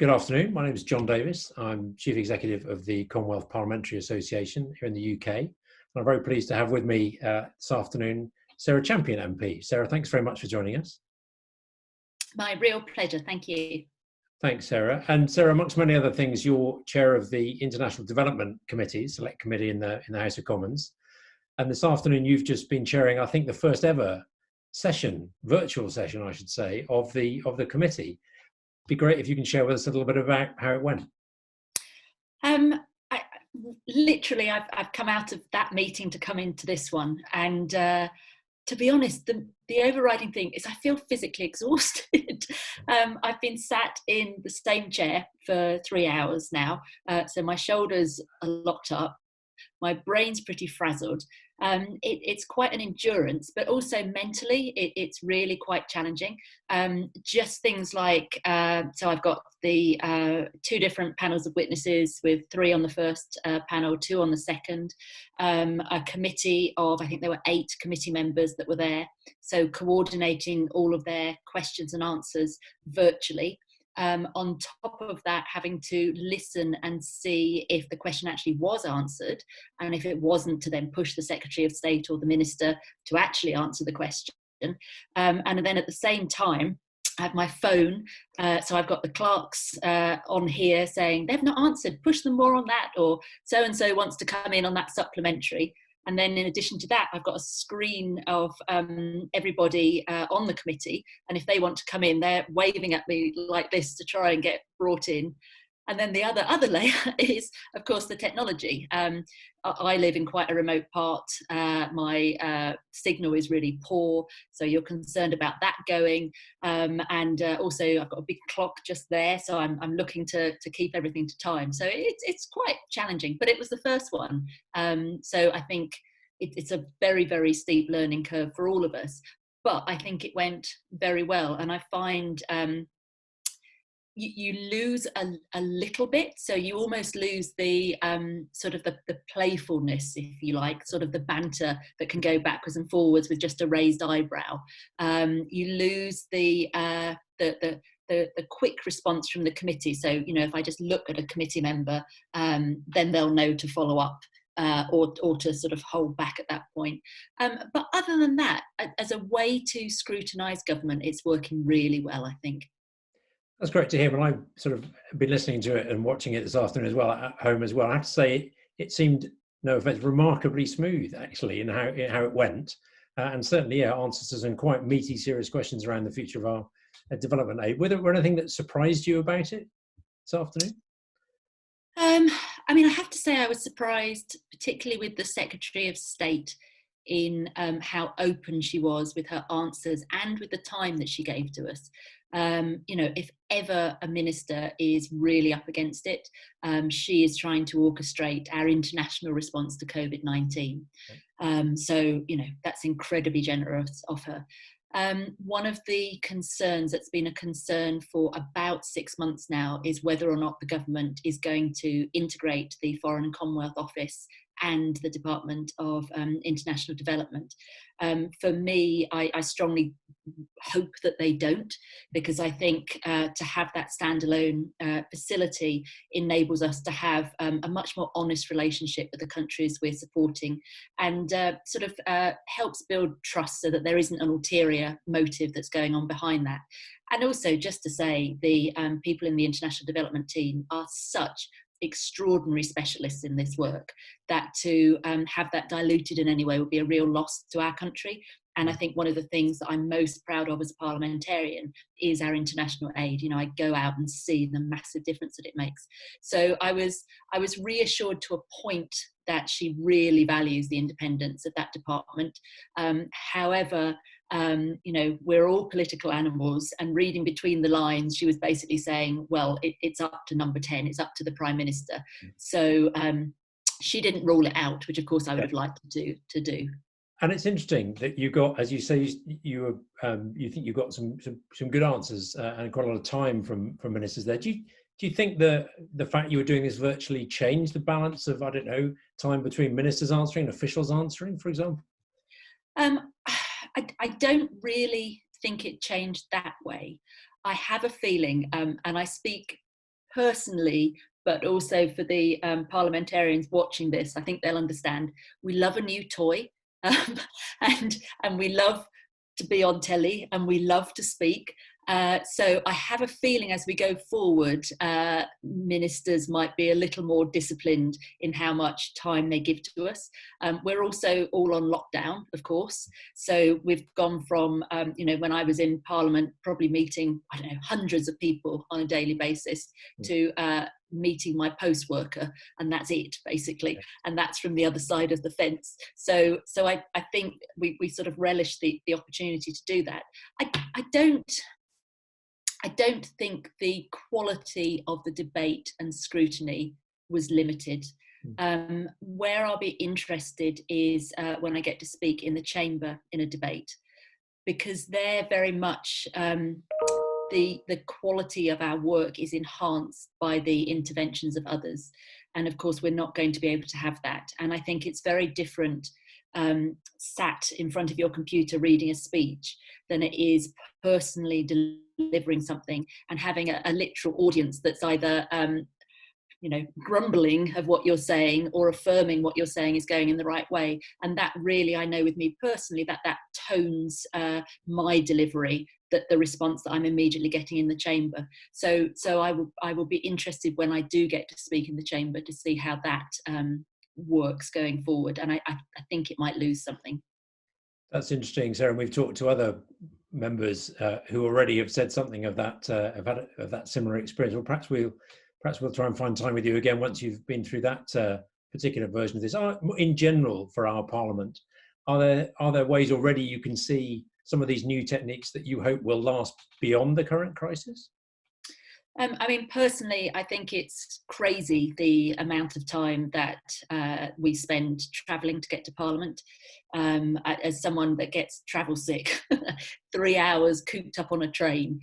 Good afternoon. My name is John Davis. I'm Chief Executive of the Commonwealth Parliamentary Association here in the UK. And I'm very pleased to have with me this afternoon Sarah Champion MP. Sarah, thanks very much for joining us. My real pleasure. Thank you. Thanks, Sarah. And Sarah, amongst many other things, you're chair of the International Development Committee, Select Committee in the House of Commons. And this afternoon, you've just been chairing, I think, the first ever session, virtual session, I should say, of the committee. Be great if you can share with us a little bit about how it went. I've come out of that meeting to come into this one, and to be honest, the overriding thing is I feel physically exhausted. I've been sat in the same chair for 3 hours now, so my shoulders are locked up. My brain's pretty frazzled. It's quite an endurance, but also mentally, it's really quite challenging. Just things like, so I've got the 2 different panels of witnesses with 3 on the first panel, 2 on the second, a committee of, I think there were 8 committee members that were there. So coordinating all of their questions and answers virtually. On top of that, having to listen and see if the question actually was answered, and if it wasn't, to then push the Secretary of State or the Minister to actually answer the question. And then at the same time, I have my phone, so I've got the clerks on here saying, they've not answered, push them more on that, or so-and-so wants to come in on that supplementary. And then in addition to that, I've got a screen of everybody on the committee. And if they want to come in, they're waving at me like this to try and get brought in. And then the other layer is, of course, the technology. I live in quite a remote part. My signal is really poor. So you're concerned about that going. And also I've got a big clock just there. So I'm looking to keep everything to time. So it's quite challenging, but it was the first one. So I think it's a very, very steep learning curve for all of us. But I think it went very well. And I find you lose a little bit, so you almost lose the sort of the playfulness, if you like, sort of the banter that can go backwards and forwards with just a raised eyebrow. You lose the quick response from the committee. So, you know, if I just look at a committee member, then they'll know to follow up. Or to sort of hold back at that point. But other than that, as a way to scrutinise government, it's working really well, I think. That's great to hear. When I've sort of been listening to it and watching it this afternoon as well, at home as well, I have to say it seemed, no offence, remarkably smooth actually in how it went. And certainly, yeah, answers to some quite meaty, serious questions around the future of our development aid. Were there anything that surprised you about it this afternoon? I mean, I have to say I was surprised, particularly with the Secretary of State, in how open she was with her answers and with the time that she gave to us. You know, if ever a minister is really up against it, she is trying to orchestrate our international response to COVID-19. So, you know, that's incredibly generous of her. One of the concerns that's been a concern for about 6 months now is whether or not the government is going to integrate the Foreign and Commonwealth Office and the Department of International Development. For me, I strongly hope that they don't, because I think to have that standalone facility enables us to have a much more honest relationship with the countries we're supporting, and sort of helps build trust so that there isn't an ulterior motive that's going on behind that. And also, just to say, the people in the international development team are such extraordinary specialists in this work that to have that diluted in any way would be a real loss to our country. And I think one of the things that I'm most proud of as a parliamentarian is our international aid. You know, I go out and see the massive difference that it makes. So I was reassured to a point that she really values the independence of that department. However, you know, we're all political animals, and reading between the lines, she was basically saying, well, it's up to number 10, it's up to the Prime Minister. So she didn't rule it out, which of course I would have liked to do. And it's interesting that you got, as you say, you think you got some good answers and quite a lot of time from ministers there. Do you think the fact you were doing this virtually changed the balance of, I don't know, time between ministers answering and officials answering, for example? I don't really think it changed that way. I have a feeling, and I speak personally, but also for the parliamentarians watching this, I think they'll understand. We love a new toy, um, and we love to be on telly, and we love to speak. So I have a feeling as we go forward, ministers might be a little more disciplined in how much time they give to us. We're also all on lockdown, of course. So we've gone from, when I was in Parliament, probably meeting, I don't know, hundreds of people on a daily basis to meeting my post worker, and that's it basically, and that's from the other side of the fence. So I think we sort of relish the opportunity to do that. I don't think the quality of the debate and scrutiny was limited. Where I'll be interested is when I get to speak in the chamber in a debate, because they're very much the quality of our work is enhanced by the interventions of others. And of course, we're not going to be able to have that. And I think it's very different sat in front of your computer reading a speech than it is personally delivering something and having a literal audience that's either grumbling of what you're saying or affirming what you're saying is going in the right way. And that really, I know with me personally, that tones my delivery, that the response that I'm immediately getting in the chamber. So I will be interested when I do get to speak in the chamber to see how that works going forward. And I think it might lose something. That's interesting, Sarah. And we've talked to other members who already have said something of that, of that similar experience. Well, perhaps we'll try and find time with you again once you've been through that particular version of this. In general, for our Parliament, are there ways already you can see some of these new techniques that you hope will last beyond the current crisis? I mean, personally, I think it's crazy the amount of time that we spend travelling to get to Parliament. As someone that gets travel sick, 3 hours cooped up on a train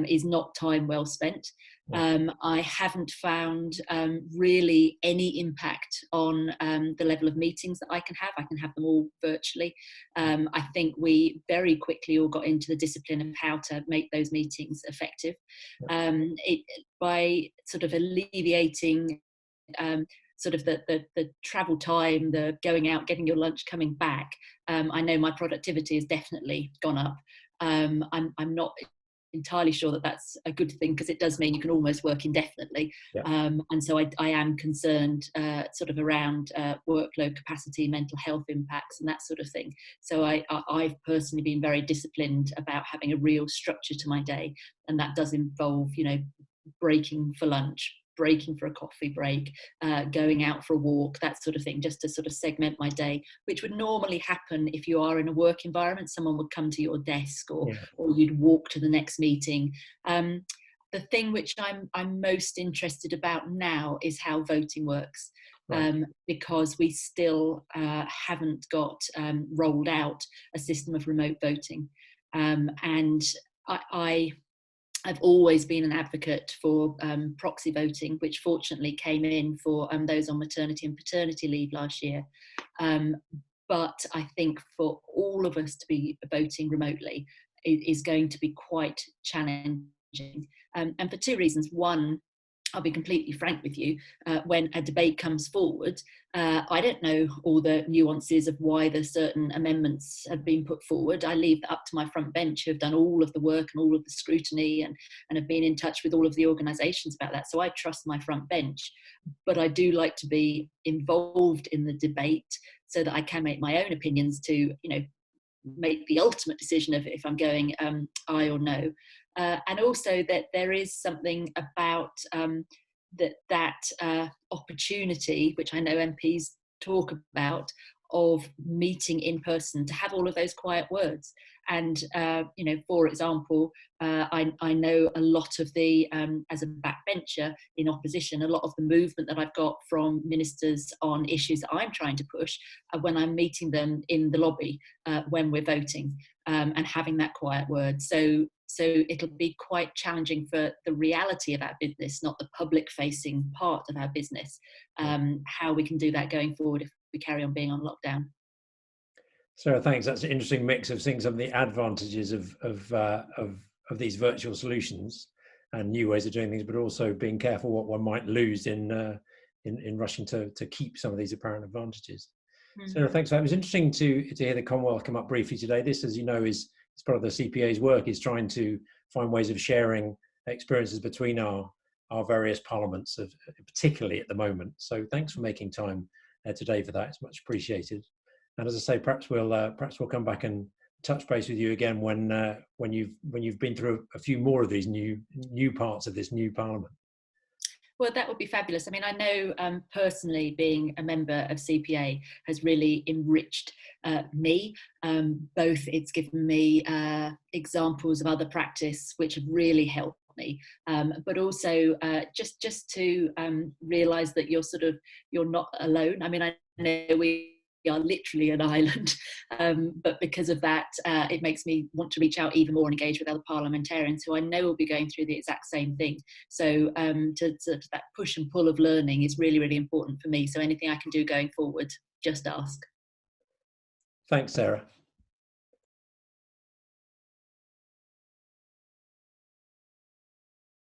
is not time well spent. I haven't found really any impact on the level of meetings that I can have. I can have them all virtually. I think we very quickly all got into the discipline of how to make those meetings effective. By sort of alleviating sort of the travel time, the going out, getting your lunch, coming back, I know my productivity has definitely gone up. I'm not entirely sure that that's a good thing, because it does mean you can almost work indefinitely. And so I am concerned sort of around workload capacity, mental health impacts and that sort of thing. So I've personally been very disciplined about having a real structure to my day, and that does involve, breaking for lunch, breaking for a coffee break, going out for a walk, that sort of thing, just to sort of segment my day, which would normally happen if you are in a work environment. Someone would come to your desk, or you'd walk to the next meeting. The thing which I'm most interested about now is how voting works, because we still haven't got rolled out a system of remote voting. And I've always been an advocate for proxy voting, which fortunately came in for those on maternity and paternity leave last year. But I think for all of us to be voting remotely is going to be quite challenging. And for two reasons. One, I'll be completely frank with you, when a debate comes forward, I don't know all the nuances of why the certain amendments have been put forward. I leave that up to my front bench, who have done all of the work and all of the scrutiny and have been in touch with all of the organisations about that. So I trust my front bench, but I do like to be involved in the debate so that I can make my own opinions to, make the ultimate decision of if I'm going aye or no. And also that there is something about that opportunity, which I know MPs talk about, of meeting in person, to have all of those quiet words. And, for example, I know a lot of the, as a backbencher in opposition, a lot of the movement that I've got from ministers on issues that I'm trying to push when I'm meeting them in the lobby when we're voting, and having that quiet word. So it'll be quite challenging for the reality of our business, not the public-facing part of our business, how we can do that going forward if we carry on being on lockdown. Sarah, thanks. That's an interesting mix of seeing some of the advantages of these virtual solutions, and new ways of doing things, but also being careful what one might lose in rushing to keep some of these apparent advantages. Sarah, thanks for that. It was interesting to hear the Commonwealth come up briefly today. This, as you know, is part of the CPA's work, is trying to find ways of sharing experiences between our various parliaments, particularly at the moment. So thanks for making time today for that. It's much appreciated. And as I say, perhaps we'll come back and touch base with you again when you've been through a few more of these new parts of this new parliament. Well, that would be fabulous. I mean, I know personally being a member of CPA has really enriched me. Both it's given me examples of other practice which have really helped me, but also just to realise that you're not alone. I mean, I know we are literally an island, but because of that, it makes me want to reach out even more and engage with other parliamentarians who I know will be going through the exact same thing. So to that push and pull of learning is really, really important for me. So anything I can do going forward, just ask. Thanks, Sarah.